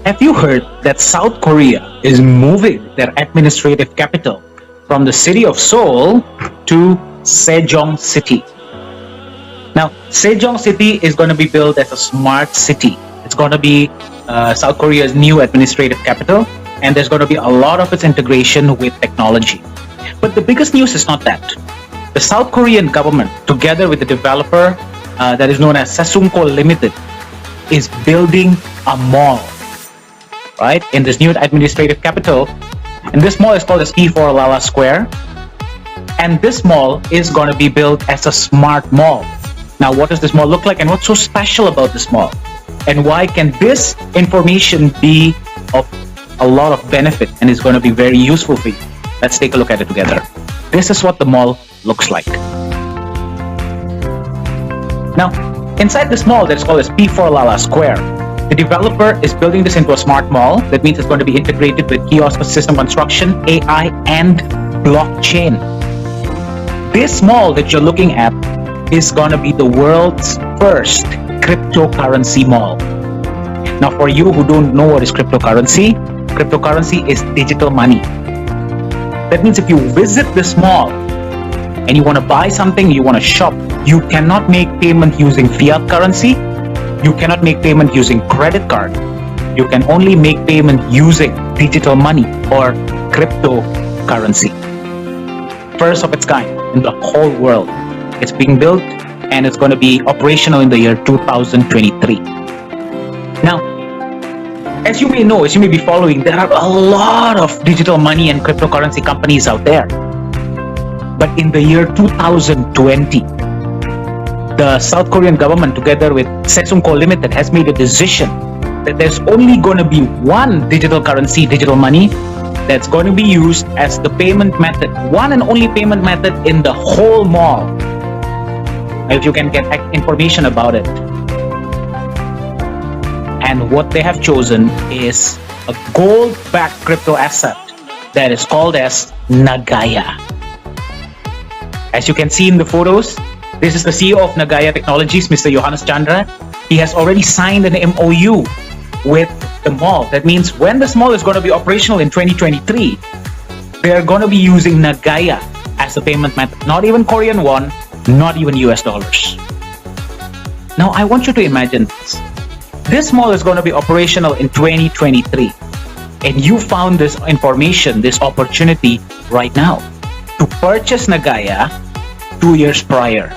Have you heard that South Korea is moving their administrative capital from the city of Seoul to Sejong City? Now, Sejong City is going to be built as a smart city. It's going to be South Korea's new administrative capital, and there's going to be a lot of its integration with technology. But the biggest news is not that. The South Korean government, together with the developer that is known as Sesumko Limited, is building a mall, right, in this new administrative capital. And this mall is called as P4 Lala Square. And this mall is going to be built as a smart mall. Now, what does this mall look like, and what's so special about this mall? And why can this information be of a lot of benefit and is going to be very useful for you? Let's take a look at it together. This is what the mall looks like. Now, inside this mall that is called as P4 Lala Square, the developer is building this into a smart mall. That means it's going to be integrated with kiosk system construction, AI, and blockchain. This mall that you're looking at is going to be the world's first cryptocurrency mall. Now, for you who don't know what is cryptocurrency is digital money. That means if you visit this mall and you want to buy something, you want to shop, you cannot make payment using fiat currency. You cannot make payment using credit card. You can only make payment using digital money or cryptocurrency. First of its kind in the whole world. It's being built and it's going to be operational in the year 2023. Now, as you may know, as you may be following, there are a lot of digital money and cryptocurrency companies out there. But in the year 2020, the South Korean government, together with Sesumko Limited, has made a decision that there's only going to be one digital currency, digital money, that's going to be used as the payment method, one and only payment method in the whole mall. If you can get information about it. And what they have chosen is a gold-backed crypto asset that is called as NAGAYA. As you can see in the photos, this is the CEO of NAGAYA Technologies, Mr. Johannes Chandra. He has already signed an MOU with the mall. That means when this mall is going to be operational in 2023, they're going to be using NAGAYA as a payment method. Not even Korean won, not even US dollars. Now, I want you to imagine this. This mall is going to be operational in 2023. And you found this information, this opportunity right now to purchase NAGAYA 2 years prior.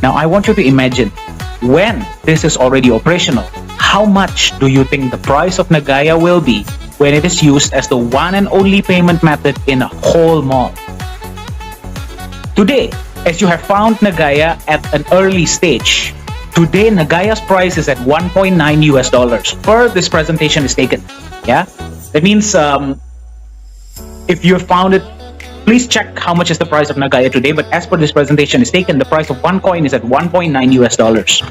Now, I want you to imagine when this is already operational, how much do you think the price of NAGAYA will be when it is used as the one and only payment method in a whole mall? Today, as you have found NAGAYA at an early stage, today NAGAYA's price is at 1.9 US dollars per this presentation is taken. Yeah, that means if you found it, please check how much is the price of NAGAYA today. But as per this presentation is taken, the price of one coin is at 1.9 US dollars.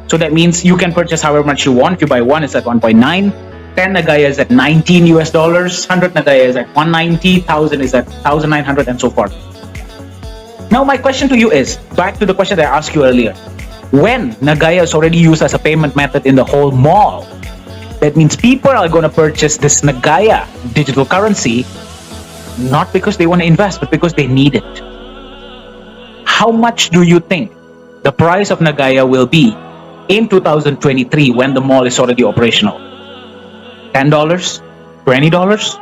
So that means you can purchase however much you want. If you buy one, it's at 1.9. 10 NAGAYA is at 19 US dollars. 100 NAGAYA is at 190. 1,000 is at 1,900, and so forth. Now, my question to you is, back to the question that I asked you earlier. When NAGAYA is already used as a payment method in the whole mall, that means people are going to purchase this NAGAYA digital currency not because they want to invest, but because they need it. How much do you think the price of NAGAYA will be in 2023 when the mall is already operational? $10? $20?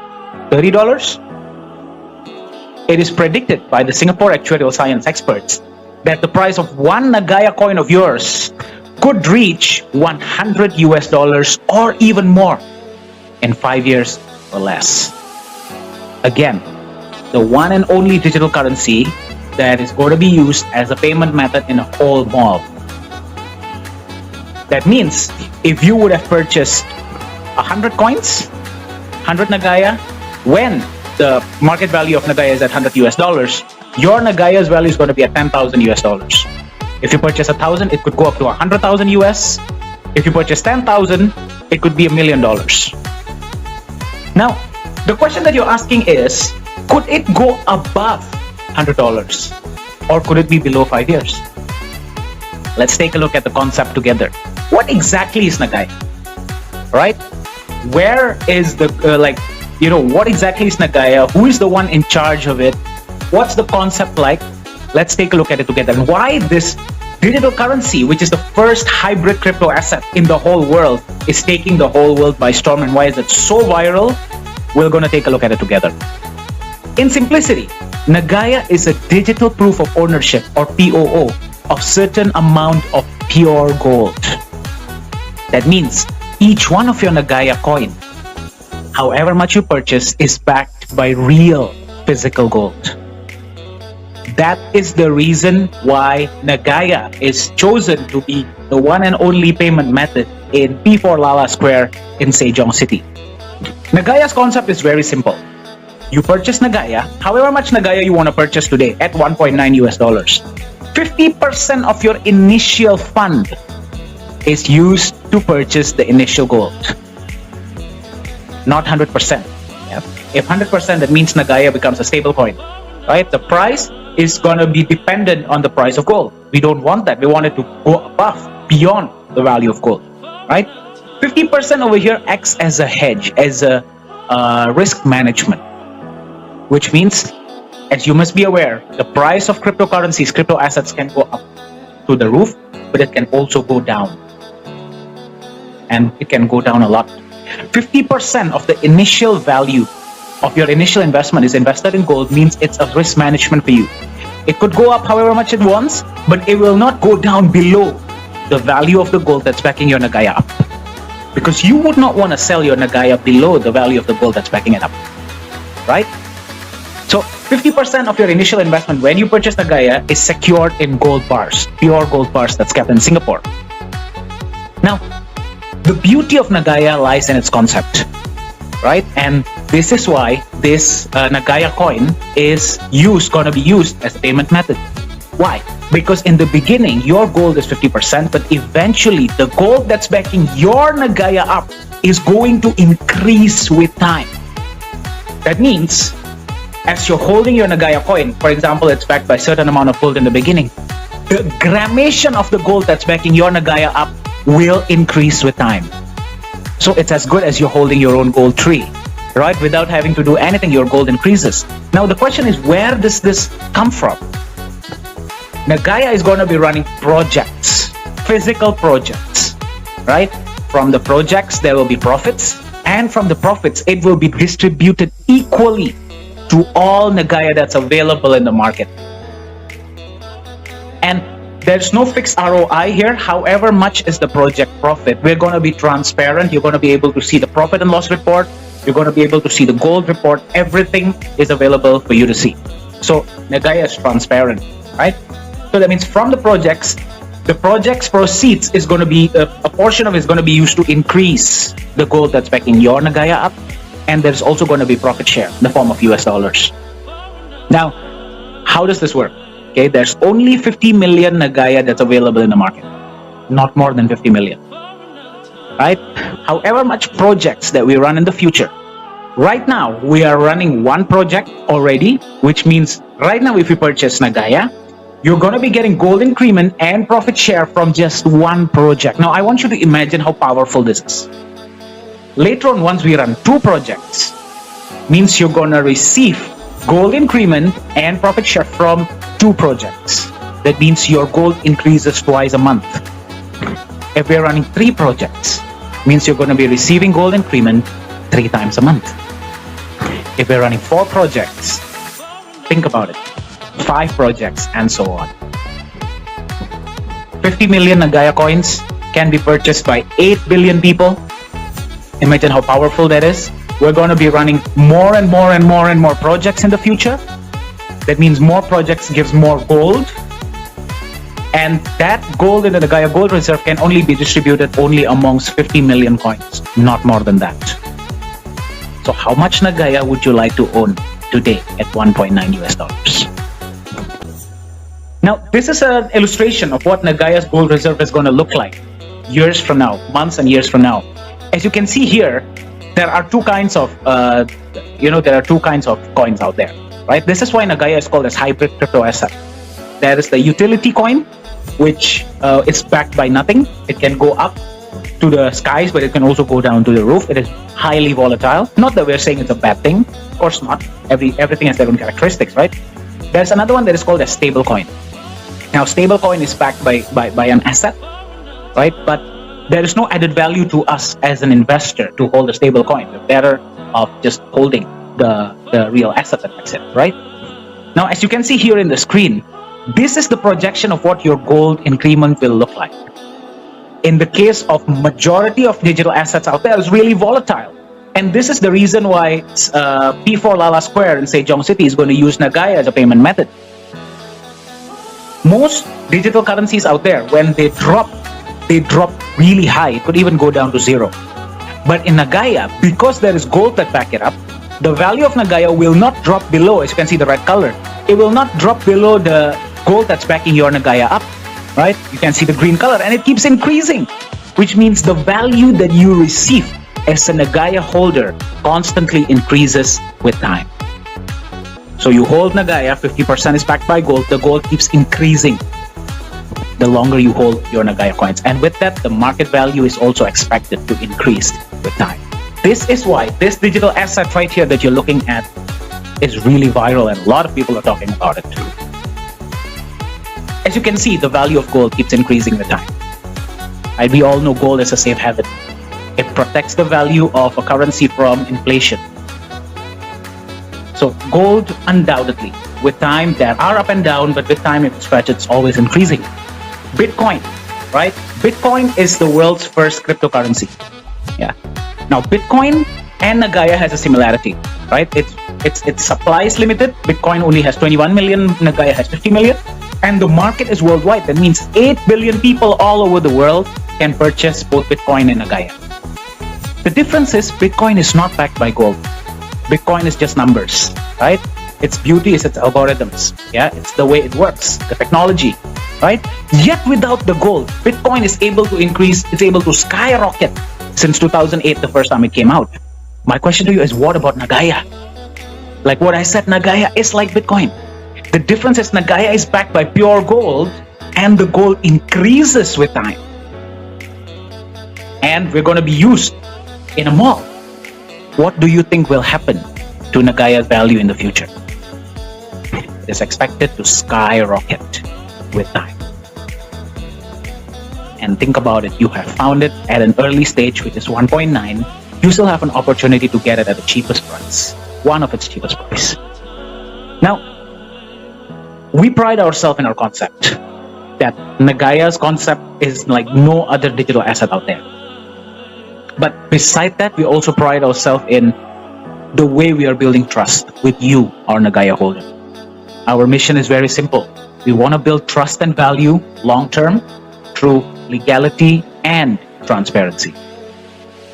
$30? It is predicted by the Singapore actuarial science experts that the price of one NAGAYA coin of yours could reach 100 US dollars or even more in 5 years or less. Again, the one and only digital currency that is going to be used as a payment method in a whole mall. That means if you would have purchased 100 coins, 100 NAGAYA, when the market value of NAGAYA is at 100 US dollars, your NAGAYA's value is going to be at 10,000 US dollars. If you purchase 1,000, it could go up to 100,000 US. If you purchase 10,000, it could be $1 million. Now, the question that you're asking is, could it go above $100 or could it be below 5 years? Let's take a look at the concept together. What exactly is NAGAYA? right? Where is the, what exactly is NAGAYA? Who is the one in charge of it? What's the concept like? Let's take a look at it together. And why this digital currency, which is the first hybrid crypto asset in the whole world, is taking the whole world by storm, and why is it so viral? We're going to take a look at it together. In simplicity, NAGAYA is a digital proof of ownership, or POO, of certain amount of pure gold. That means each one of your NAGAYA coin, however much you purchase, is backed by real physical gold. That is the reason why NAGAYA is chosen to be the one and only payment method in P4 Lala Square in Sejong City. NAGAYA's concept is very simple. You purchase NAGAYA, however much NAGAYA you want to purchase today, at $1.9 US. 50% of your initial fund is used to purchase the initial gold. Not 100%. Yeah? If 100%, that means NAGAYA becomes a stable coin. Right? The price is going to be dependent on the price of gold. We don't want that. We want it to go above, beyond the value of gold. Right? 50% over here acts as a hedge, as a risk management, which means, as you must be aware, the price of cryptocurrencies, crypto assets can go up to the roof, but it can also go down. And it can go down a lot. 50% of the initial value of your initial investment is invested in gold, means it's a risk management for you. It could go up however much it wants, but it will not go down below the value of the gold that's backing your NAGAYA up. Because you would not want to sell your NAGAYA below the value of the gold that's backing it up. Right? So 50% of your initial investment when you purchase NAGAYA is secured in gold bars, pure gold bars that's kept in Singapore. Now, the beauty of NAGAYA lies in its concept, right? And this is why this NAGAYA coin is going to be used as a payment method. Why? Because in the beginning, your gold is 50%, but eventually the gold that's backing your NAGAYA up is going to increase with time. That means, as you're holding your NAGAYA coin, for example, it's backed by a certain amount of gold in the beginning, the grammation of the gold that's backing your NAGAYA up will increase with time. So it's as good as you're holding your own gold tree, right? Without having to do anything, your gold increases. Now the question is, where does this come from? NAGAYA is going to be running projects, physical projects, right? From the projects, there will be profits, and from the profits, it will be distributed equally to all NAGAYA that's available in the market. And there's no fixed ROI here. However much is the project profit, we're going to be transparent. You're going to be able to see the profit and loss report. You're going to be able to see the gold report. Everything is available for you to see. So NAGAYA is transparent, right? So that means from the projects proceeds is going to be, a portion of it is going to be used to increase the gold that's backing your NAGAYA up. And there's also going to be profit share in the form of US dollars. Now, how does this work? Okay, there's only 50 million NAGAYA that's available in the market. Not more than 50 million. Right? However much projects that we run in the future. Right now, we are running one project already, which means right now if you purchase NAGAYA, you're going to be getting gold increment and profit share from just one project. Now, I want you to imagine how powerful this is. Later on, once we run two projects, means you're going to receive gold increment and profit share from two projects. That means your gold increases twice a month. If we're running three projects, means you're going to be receiving gold increment 3 times a month. If we're running 4 projects, think about it, 5 projects, and so on. 50 million NAGAYA coins can be purchased by 8 billion people. Imagine how powerful that is. We're going to be running more and more and more and more projects in the future. That means more projects gives more gold. And that gold in the NAGAYA gold reserve can only be distributed only amongst 50 million coins, not more than that. So how much NAGAYA would you like to own today at $1.9 US? Now, this is an illustration of what NAGAYA's gold reserve is going to look like years from now, months and years from now. As you can see here, there are two kinds of, coins out there, right? This is why NAGAYA is called as hybrid crypto asset. There is the utility coin, which is backed by nothing. It can go up to the skies, but it can also go down to the roof. It is highly volatile. Not that we're saying it's a bad thing. Of course not. Everything has their own characteristics, right? There's another one that is called a stable coin. Now, stable coin is backed by an asset, right? But there is no added value to us as an investor to hold a stable coin. We're better off just holding the real asset that backs it, right? Now, as you can see here in the screen, this is the projection of what your gold increment will look like. In the case of majority of digital assets out there, it's really volatile. And this is the reason why P4 Lala Square in Sejong City is going to use NAGAYA as a payment method. Most digital currencies out there, when they drop really high. It could even go down to zero. But in NAGAYA, because there is gold that back it up, the value of NAGAYA will not drop below, as you can see the red color. It will not drop below the gold that's backing your NAGAYA up, right? You can see the green color, and it keeps increasing, which means the value that you receive as a NAGAYA holder constantly increases with time. So you hold NAGAYA, 50% is backed by gold, the gold keeps increasing the longer you hold your NAGAYA coins. And with that, the market value is also expected to increase with time. This is why this digital asset right here that you're looking at is really viral, and a lot of people are talking about it too. As you can see, the value of gold keeps increasing with time. And we all know gold is a safe haven. It protects the value of a currency from inflation. So gold, undoubtedly, with time, there are up and down, but with time, if you stretch, it's always increasing. Bitcoin, right? Bitcoin is the world's first cryptocurrency. Yeah. Now, Bitcoin and NAGAYA has a similarity, right? Its supply is limited. Bitcoin only has 21 million, NAGAYA has 50 million. And the market is worldwide. That means 8 billion people all over the world can purchase both Bitcoin and NAGAYA. The difference is Bitcoin is not backed by gold. Bitcoin is just numbers, right? Its beauty is its algorithms. Yeah, it's the way it works, the technology, right? Yet without the gold, Bitcoin is able to increase, it's able to skyrocket since 2008, the first time it came out. My question to you is, what about NAGAYA? Like what I said, NAGAYA is like Bitcoin. The difference is NAGAYA is backed by pure gold, and the gold increases with time. And we're going to be used in a mall. What do you think will happen to NAGAYA's value in the future? It is expected to skyrocket with time. And think about it, you have found it at an early stage, which is 1.9. You still have an opportunity to get it at the cheapest price, one of its cheapest price. Now, we pride ourselves in our concept that NAGAYA's concept is like no other digital asset out there. But beside that, we also pride ourselves in the way we are building trust with you, our NAGAYA holder. Our mission is very simple. We want to build trust and value long-term through legality and transparency.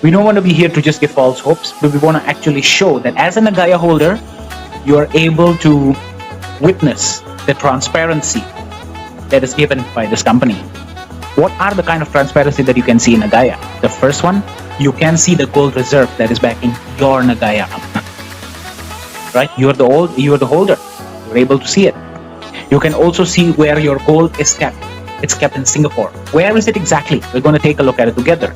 We don't want to be here to just give false hopes, but we want to actually show that as a NAGAYA holder, you are able to witness the transparency that is given by this company. What are the kind of transparency that you can see in NAGAYA? The first one, you can see the gold reserve that is backing your NAGAYA up. Right? You're the holder. You're able to see it. You can also see where your gold is kept. It's kept in Singapore. Where is it exactly? We're going to take a look at it together.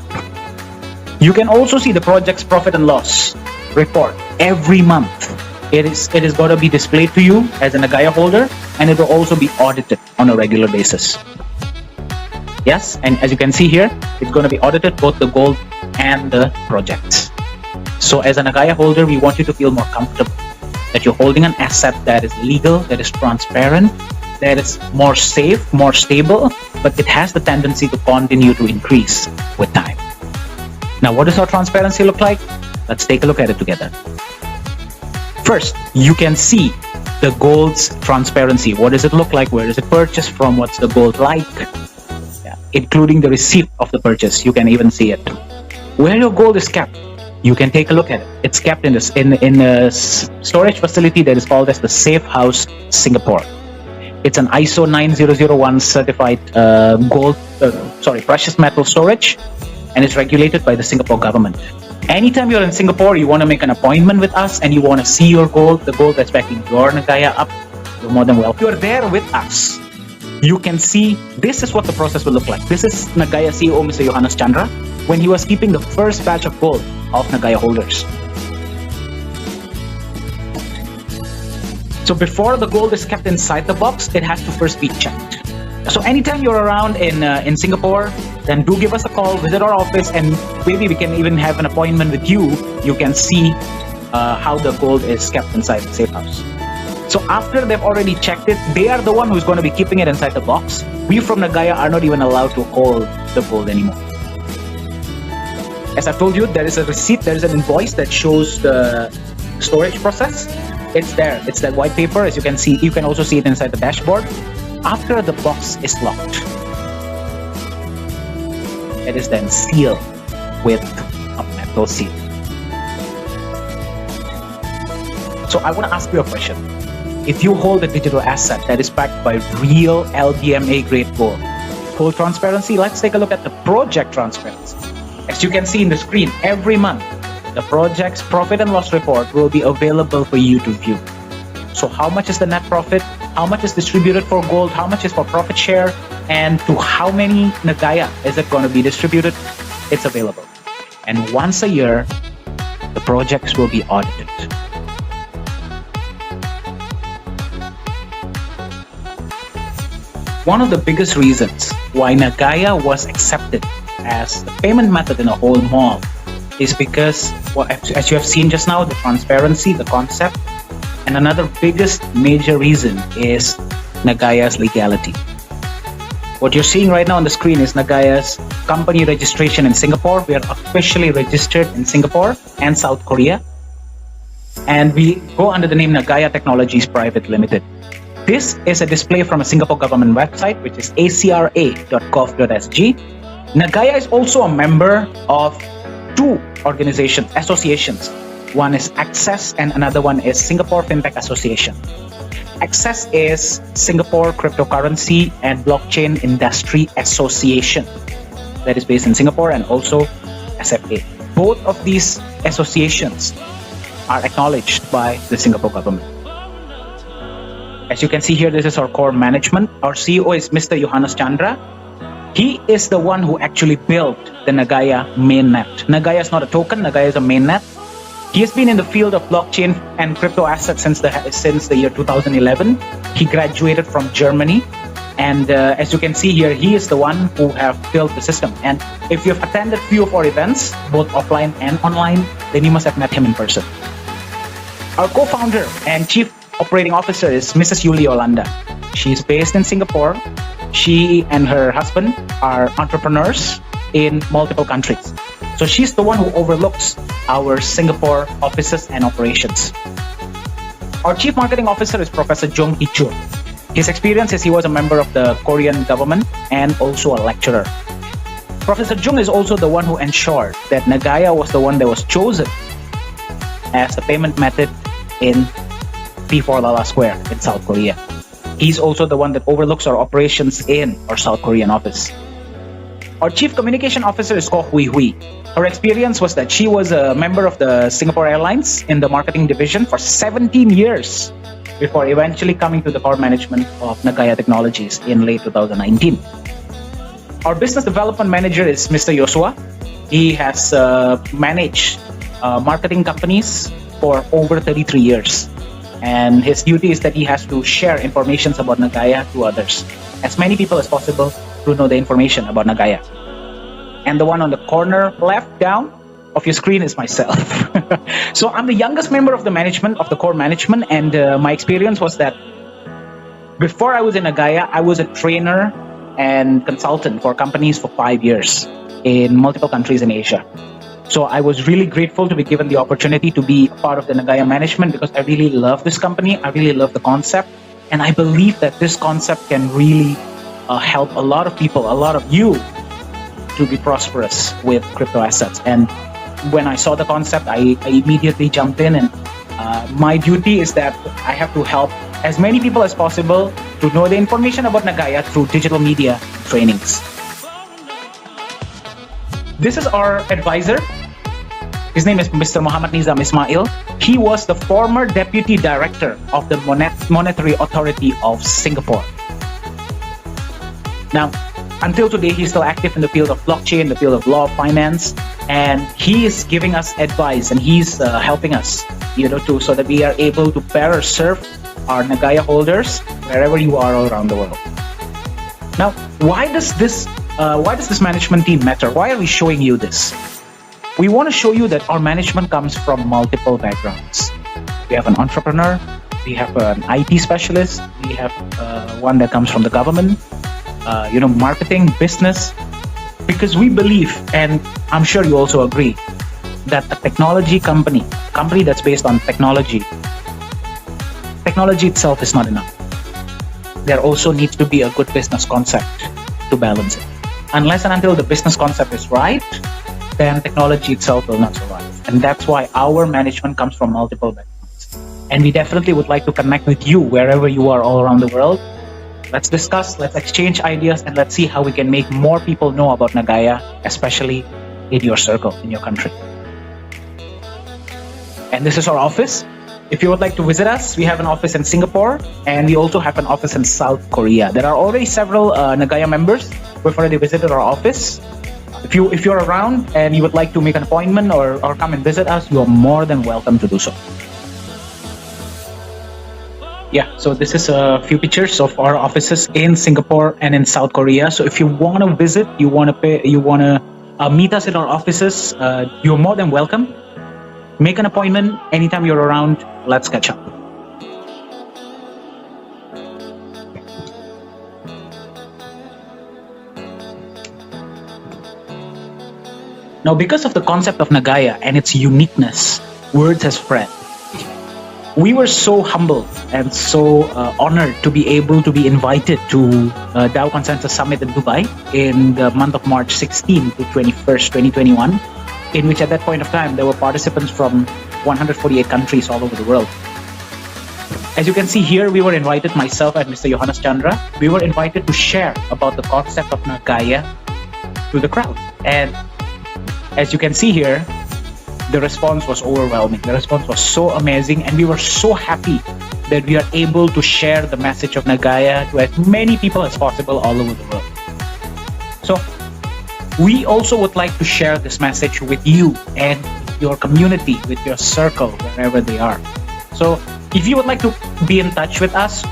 You can also see the project's profit and loss report every month. It is going to be displayed to you as a NAGAYA holder, and it will also be audited on a regular basis. Yes, and as you can see here, it's going to be audited, both the gold and the projects. So as a NAGAYA holder, we want you to feel more comfortable that you're holding an asset that is legal, that is transparent, that is more safe, more stable, but it has the tendency to continue to increase with time. Now, what does our transparency look like? Let's take a look at it together. First, you can see the gold's transparency. What does it look like? Where is it purchased from? What's the gold like? Yeah, including the receipt of the purchase. You can even see it. Where your gold is kept, you can take a look at it. It's kept in a storage facility that is called as the Safe House Singapore. It's an ISO 9001 certified precious metal storage, and it's regulated by the Singapore government. Anytime you're in Singapore, you want to make an appointment with us and you want to see your gold, the gold that's backing your NAGAYA up, you're more than welcome. You're there with us. You can see this is what the process will look like. This is NAGAYA CEO, Mr. Johannes Chandra. when he was keeping the first batch of gold of Nagaya holders. So before the gold is kept inside the box, it has to first be checked. So anytime you're around in Singapore, then do give us a call, visit our office, and maybe we can even have an appointment with you. You can see how the gold is kept inside the safe house. So after they've already checked it, they are the one who's going to be keeping it inside the box. We from Nagaya are not even allowed to hold the gold anymore. As I told you, there is a receipt, there is an invoice that shows the storage process. It's there. It's that white paper, as you can see. You can also see it inside the dashboard. After the box is locked, it is then sealed with a metal seal. So I want to ask you a question. If you hold a digital asset that is backed by real LBMA grade gold, full transparency, let's take a look at the project transparency. As you can see in the screen, every month, the project's profit and loss report will be available for you to view. So how much is the net profit? How much is distributed for gold? How much is for profit share? And to how many Nagaya is it going to be distributed? It's available. And once a year, the projects will be audited. One of the biggest reasons why Nagaya was accepted as the payment method in a whole mall is because, well, as you have seen just now, the transparency, the concept, and another biggest major reason is Nagaya's legality. What you're seeing right now on the screen is Nagaya's company registration in Singapore. We are officially registered in Singapore and South Korea, and we go under the name Nagaya Technologies Private Limited. This is a display from a Singapore government website, which is acra.gov.sg. Nagaya is also a member of two associations. One is Access and another one is Singapore FinTech Association. Access is Singapore Cryptocurrency and Blockchain Industry Association that is based in Singapore, and also SFA. Both of these associations are acknowledged by the Singapore government. As you can see here, this is our core management. Our CEO is Mr. Johannes Chandra. He is the one who actually built the Nagaya mainnet. Nagaya is not a token, Nagaya is a mainnet. He has been in the field of blockchain and crypto assets since the year 2011. He graduated from Germany. And as you can see here, he is the one who have built the system. And if you've attended few of our events, both offline and online, then you must have met him in person. Our co-founder and chief operating officer is Mrs. Yuli Yolanda. She's based in Singapore. She and her husband are entrepreneurs in multiple countries. So she's the one who overlooks our Singapore offices and operations. Our chief marketing officer is Professor Jong Hee-chul. His experience is he was a member of the Korean government and also a lecturer. Professor Jung is also the one who ensured that Nagaya was the one that was chosen as the payment method in P4 Lala Square in South Korea. He's also the one that overlooks our operations in our South Korean office. Our chief communication officer is Ko Hui Hui. Her experience was that she was a member of the Singapore Airlines in the marketing division for 17 years before eventually coming to the core management of Nagaya Technologies in late 2019. Our business development manager is Mr. Joshua. He has managed marketing companies for over 33 years. And his duty is that he has to share information about Nagaya to others, as many people as possible to know the information about Nagaya. And the one on the corner left down of your screen is myself. So I'm the youngest member of the management, of the core management, and my experience was that before I was in Nagaya, I was a trainer and consultant for companies for 5 years in multiple countries in Asia. So I was really grateful to be given the opportunity to be a part of the Nagaya management because I really love this company. I really love the concept. And I believe that this concept can really help a lot of people, a lot of you to be prosperous with crypto assets. And when I saw the concept, I immediately jumped in, and my duty is that I have to help as many people as possible to know the information about Nagaya through digital media trainings. This is our advisor. His name is Mr. Muhammad Nizam Ismail. He was the former deputy director of the Monetary Authority of Singapore. Now, until today, he's still active in the field of blockchain, the field of law, finance, and he is giving us advice, and he's helping us, so that we are able to better serve our NAGAYA holders wherever you are all around the world. Now, why does this management team matter? Why are we showing you this? We want to show you that our management comes from multiple backgrounds. We have an entrepreneur, we have an IT specialist, we have one that comes from the government, marketing, business, because we believe, and I'm sure you also agree, that a technology company that's based on technology itself is not enough. There also needs to be a good business concept to balance it. Unless and until the business concept is right, then technology itself will not survive. And that's why our management comes from multiple backgrounds. And we definitely would like to connect with you wherever you are all around the world. Let's discuss, let's exchange ideas, and let's see how we can make more people know about NAGAYA, especially in your circle, in your country. And this is our office. If you would like to visit us, we have an office in Singapore, and we also have an office in South Korea. There are already several NAGAYA members who have already visited our office. If you're around and you would like to make an appointment or come and visit us, you are more than welcome to do so. Yeah, so this is a few pictures of our offices in Singapore and in South Korea. So if you want to visit, you want to meet us in our offices, you're more than welcome. Make an appointment anytime you're around. Let's catch up. Now, because of the concept of NAGAYA and its uniqueness, words has spread. We were so humbled and so honored to be able to be invited to DAO Consensus Summit in Dubai in the month of March 16 to 21st, 2021, in which at that point of time, there were participants from 148 countries all over the world. As you can see here, we were invited, myself and Mr. Johannes Chandra, we were invited to share about the concept of NAGAYA to the crowd. And as you can see here, the response was overwhelming. The response was so amazing, and we were so happy that we are able to share the message of NAGAYA to as many people as possible all over the world. So we also would like to share this message with you and your community, with your circle, wherever they are. So if you would like to be in touch with us,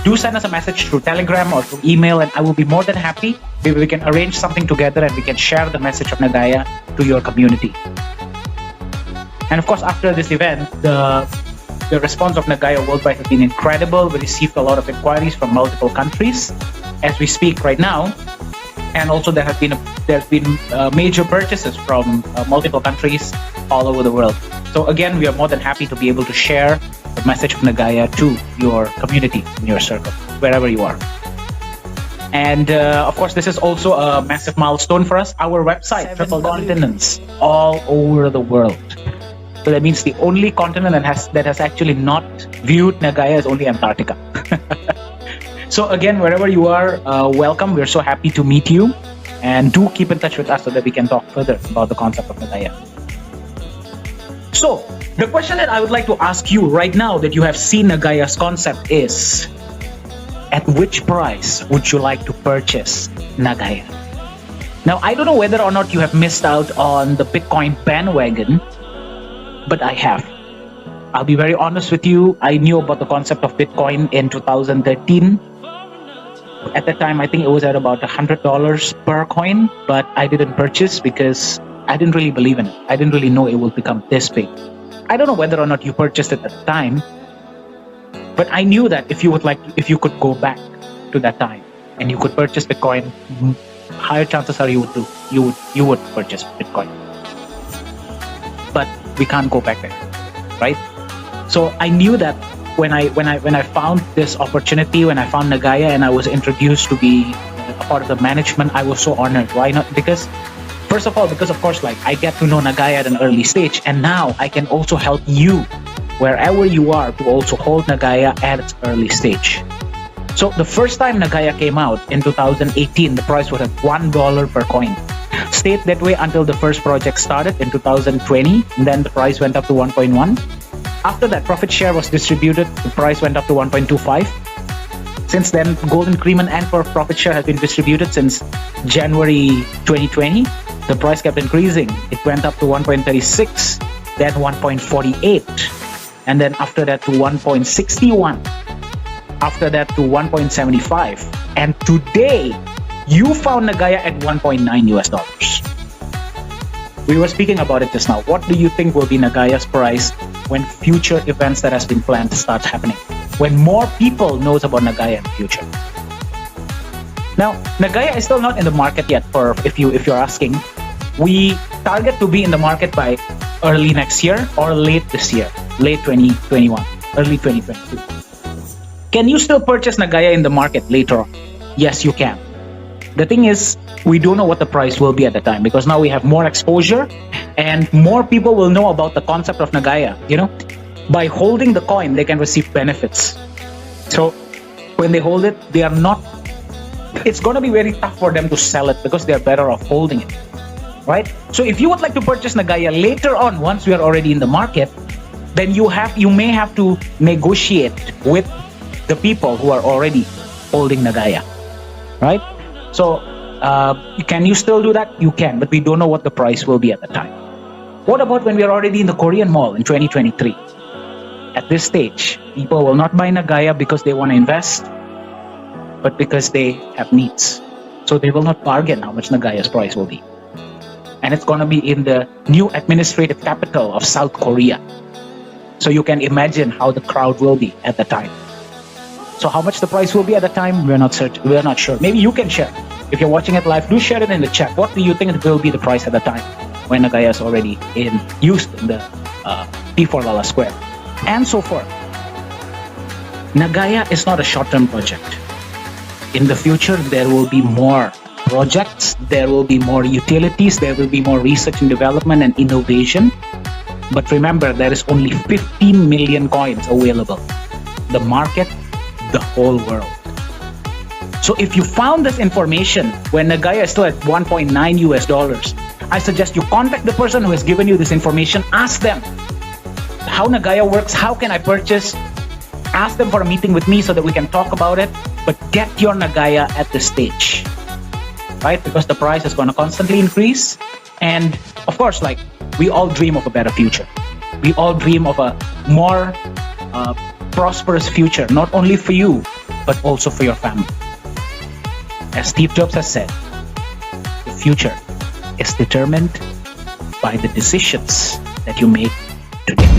do send us a message through Telegram or through email, and I will be more than happy. Maybe we can arrange something together and we can share the message of NAGAYA to your community. And of course, after this event, the response of NAGAYA worldwide has been incredible. We received a lot of inquiries from multiple countries as we speak right now. And also there's been major purchases from multiple countries all over the world. So again, we are more than happy to be able to share the message of NAGAYA to your community, in your circle, wherever you are. And of course, this is also a massive milestone for us. Our website, triple continents all over the world. So that means the only continent that has actually not viewed NAGAYA is only Antarctica. So again, wherever you are, welcome. We're so happy to meet you, and do keep in touch with us so that we can talk further about the concept of NAGAYA. So the question that I would like to ask you right now that you have seen NAGAYA's concept is, at which price would you like to purchase NAGAYA? Now, I don't know whether or not you have missed out on the Bitcoin bandwagon, but I have. I'll be very honest with you. I knew about the concept of Bitcoin in 2013. At that time, I think it was at about $100 per coin, but I didn't purchase because I didn't really believe in it. I didn't really know it would become this big. I don't know whether or not you purchased it at the time, but I knew that if you could go back to that time and you could purchase Bitcoin, higher chances are you would purchase Bitcoin. But we can't go back there, right? So I knew that when I found this opportunity, when I found NAGAYA and I was introduced to be a part of the management, I was so honored. Why not? Because first of all, because of course, like, I get to know NAGAYA at an early stage, and now I can also help you wherever you are to also hold NAGAYA at its early stage. So the first time NAGAYA came out in 2018, the price was at $1 per coin. Stayed that way until the first project started in 2020, and then the price went up to 1.1. After that, profit share was distributed, the price went up to 1.25. Since then, Gold Increment and profit share has been distributed since January 2020. The price kept increasing. It went up to 1.36, then 1.48, and then after that to 1.61, after that to 1.75, and today you found Nagaya at 1.9 US dollars. We were speaking about it just now. What do you think will be Nagaya's price when future events that has been planned start happening? When more people knows about Nagaya in the future. Now, Nagaya is still not in the market yet. For if you're asking, we target to be in the market by early next year or late this year, late 2021, early 2022. Can you still purchase Nagaya in the market later on? Yes, you can. The thing is, we don't know what the price will be at the time because now we have more exposure and more people will know about the concept of Nagaya. You know, by holding the coin, they can receive benefits. So when they hold it, they are not, it's going to be very tough for them to sell it because they are better off holding it. Right? So if you would like to purchase Nagaya later on, once we are already in the market, then you may have to negotiate with the people who are already holding Nagaya. Right? So can you still do that? You can, but we don't know what the price will be at the time. What about when we are already in the Korean mall in 2023? At this stage, people will not buy Nagaya because they want to invest, but because they have needs. So they will not bargain how much Nagaya's price will be. And it's going to be in the new administrative capital of South Korea. So you can imagine how the crowd will be at the time. So how much the price will be at the time, we're not certain. We're not sure. Maybe you can share. If you're watching it live, do share it in the chat. What do you think it will be the price at the time when Nagaya is already used in the P4 Lala Square? And so forth. Nagaya is not a short-term project. In the future, there will be more projects, there will be more utilities, there will be more research and development and innovation. But remember, there is only 15 million coins available. The market, the whole world. So if you found this information when Nagaya is still at 1.9 US dollars, I suggest you contact the person who has given you this information. Ask them how Nagaya works, how can I purchase? Ask them for a meeting with me so that we can talk about it. But get your Nagaya at this stage. Right? Because the price is going to constantly increase. And of course, like, we all dream of a better future. We all dream of a more prosperous future, not only for you, but also for your family. As Steve Jobs has said, the future is determined by the decisions that you make today.